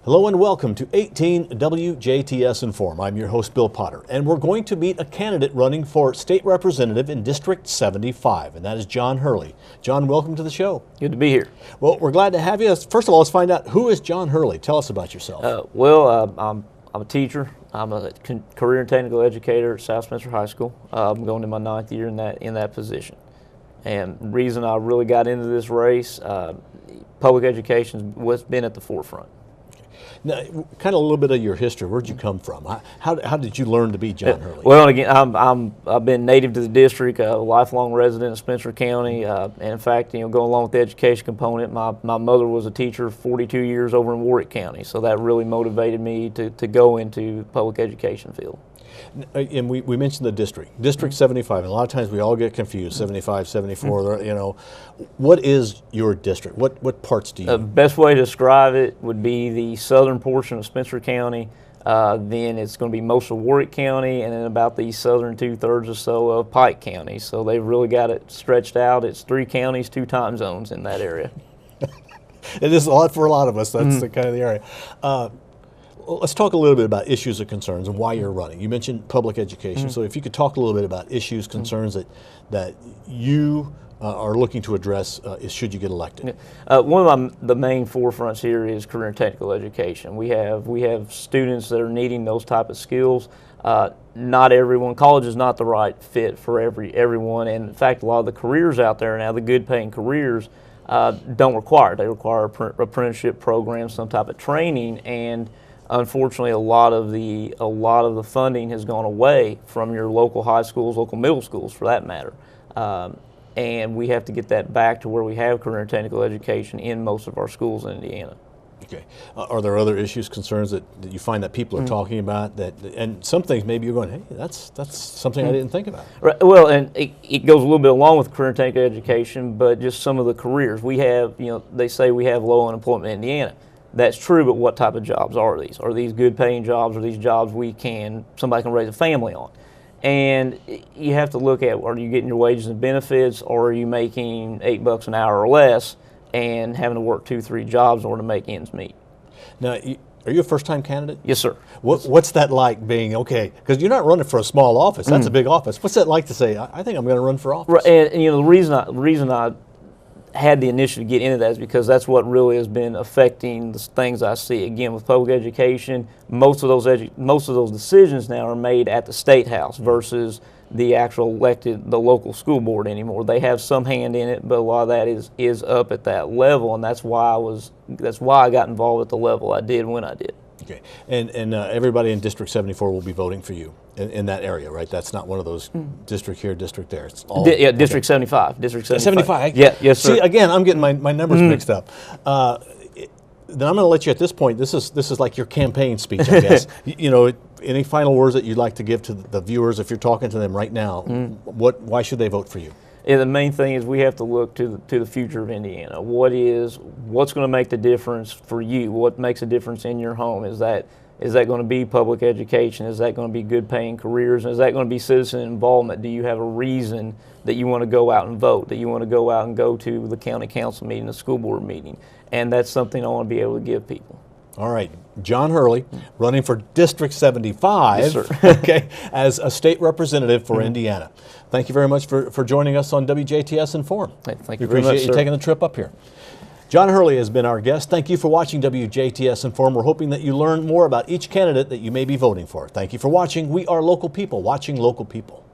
Hello and welcome to 18 WJTS Inform. I'm your host, Bill Potter, and we're going to meet a candidate running for state representative in District 75, and that is John Hurley. John, welcome to the show. Good to be here. Well, we're glad to have you. First of all, let's find out, who is John Hurley? Tell us about yourself. I'm a teacher. I'm a career and technical educator at South Spencer High School. I'm going to my 9th year in that position. And the reason I really got into this race, public education has been at the forefront. Now, kind of a little bit of your history. Where'd you come from? How did you learn to be John Hurley? Well, again, I've been native to the district, a lifelong resident of Spencer County, and in fact, going along with the education component, my mother was a teacher 42 years over in Warwick County, so that really motivated me to go into the public education field. And we mentioned the District 75, and a lot of times we all get confused, 75, 74, What is your district? What parts do you? The best way to describe it would be the southern portion of Spencer County, then it's going to be most of Warwick County, and then about the southern 2/3 or so of Pike County. So they've really got it stretched out. It's 3 counties, 2 time zones in that area. It is a lot for a lot of us. That's the kind of the area. Let's talk a little bit about issues and concerns and why you're running. You mentioned public education, so if you could talk a little bit about issues, concerns that you are looking to address should you get elected. One of the main forefronts here is career and technical education. We have students that are needing those type of skills. Not everyone, college is not the right fit for everyone, and in fact a lot of the careers out there now, the good paying careers, don't require. They require apprenticeship programs, some type of training, and unfortunately, a lot of the funding has gone away from your local high schools, local middle schools, for that matter, and we have to get that back to where we have career and technical education in most of our schools in Indiana. Okay. Are there other issues, concerns that you find that people are talking about and some things maybe you're going, hey, that's something I didn't think about? Right. Well, and it goes a little bit along with career and technical education, but just some of the careers we have. They say we have low unemployment in Indiana. That's true, but what type of jobs are these? Are these good paying jobs? Are these jobs somebody can raise a family on? And you have to look at, are you getting your wages and benefits, or are you making $8 an hour or less and having to work 2-3 jobs in order to make ends meet? Now, are you a first-time candidate? Yes, sir. What's that like being, because you're not running for a small office, that's a big office. What's that like to say, I think I'm going to run for office? Right, and the reason I had the initiative to get into that is because that's what really has been affecting the things I see. Again, with public education, most of those decisions now are made at the State House versus the actual the local school board anymore. They have some hand in it, but a lot of that is up at that level, and that's why I got involved at the level I did when I did. Okay, and everybody in District 74 will be voting for you in that area, right? That's not one of those district here, district there. It's all District 75. District 75. Yeah, yes, sir. See, again, I'm getting my numbers mixed up. Then I'm going to let you at this point. This is like your campaign speech, I guess. Any final words that you'd like to give to the viewers if you're talking to them right now? Why should they vote for you? And the main thing is we have to look to the future of Indiana. What's going to make the difference for you? What makes a difference in your home? Is that going to be public education? Is that going to be good paying careers? Is that going to be citizen involvement? Do you have a reason that you want to go out and vote, that you want to go out and go to the county council meeting, the school board meeting? And that's something I want to be able to give people. All right, John Hurley, running for District 75, yes, sir. Okay, as a state representative for Indiana. Thank you very much for joining us on WJTS Inform. Hey, thank you very much, appreciate you taking the trip up here. John Hurley has been our guest. Thank you for watching WJTS Inform. We're hoping that you learn more about each candidate that you may be voting for. Thank you for watching. We are local people watching local people.